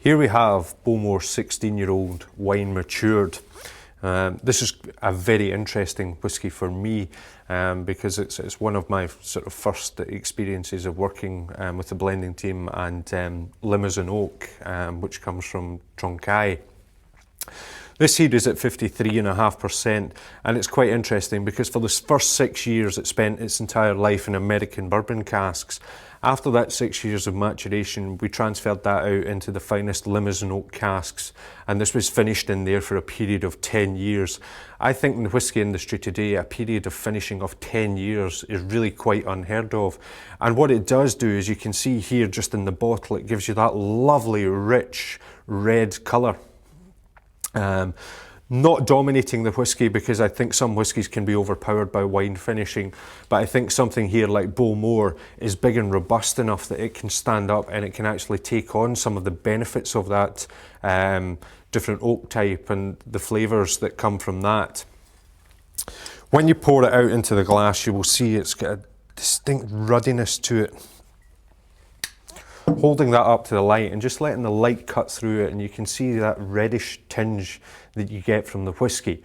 Here we have Bowmore 16-year-old wine matured. This is a very interesting whisky for me because it's one of my sort of first experiences of working with the blending team and Limousin Oak, which comes from Tronkai. This here is at 53.5%, and it's quite interesting because for the first 6 years it spent its entire life in American bourbon casks. After that 6 years of maturation, we transferred that out into the finest Limousin Oak casks, and this was finished in there for a period of 10 years. I think in the whisky industry today, a period of finishing of 10 years is really quite unheard of. And what it does do is, you can see here just in the bottle, it gives you that lovely, rich, red colour. Not dominating the whisky, because I think some whiskies can be overpowered by wine finishing, but I think something here like Bowmore is big and robust enough that it can stand up and it can actually take on some of the benefits of that different oak type and the flavours that come from that. When you pour it out into the glass, you will see it's got a distinct ruddiness to it. Holding that up to the light and just letting the light cut through it, and you can see that reddish tinge that you get from the whisky.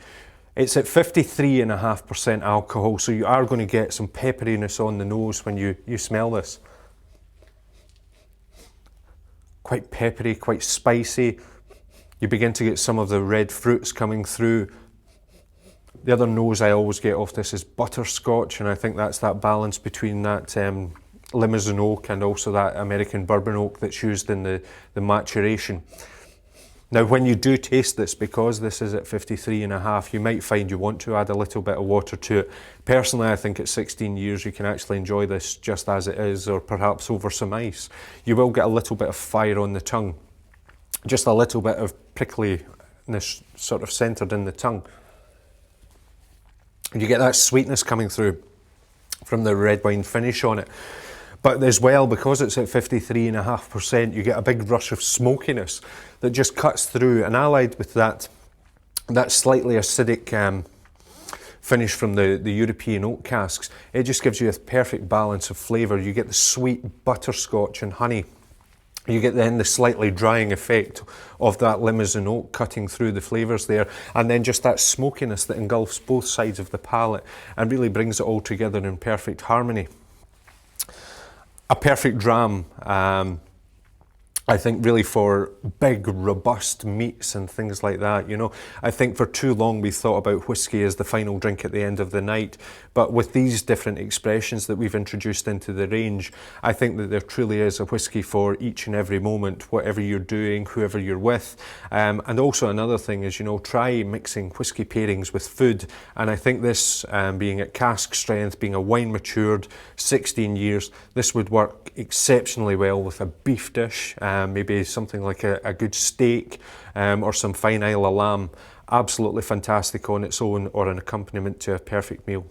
It's at 53.5% alcohol, so you are going to get some pepperiness on the nose when you smell this. Quite peppery, quite spicy. You begin to get some of the red fruits coming through. The other nose I always get off this is butterscotch, and I think that's that balance between that Limousin Oak and also that American bourbon oak that's used in the maturation. Now, when you do taste this, because this is at 53.5, you might find you want to add a little bit of water to it. Personally, I think at 16 years you can actually enjoy this just as it is, or perhaps over some ice. You will get a little bit of fire on the tongue, just a little bit of prickliness sort of centred in the tongue. You get that sweetness coming through from the red wine finish on it. But as well, because it's at 53.5%, you get a big rush of smokiness that just cuts through, and allied with that slightly acidic finish from the European oak casks, it just gives you a perfect balance of flavour. You get the sweet butterscotch and honey. You get then the slightly drying effect of that Limousin Oak cutting through the flavours there, and then just that smokiness that engulfs both sides of the palate and really brings it all together in perfect harmony. A perfect dram, I think, really for big, robust meats and things like that. You know, I think for too long we thought about whisky as the final drink at the end of the night, but with these different expressions that we've introduced into the range, I think that there truly is a whisky for each and every moment, whatever you're doing, whoever you're with. And also another thing is, you know, try mixing whisky pairings with food, and I think this, being at cask strength, being a wine matured, 16 years, this would work exceptionally well with a beef dish, maybe something like a good steak or some fine Islay lamb. Absolutely fantastic on its own, or an accompaniment to a perfect meal.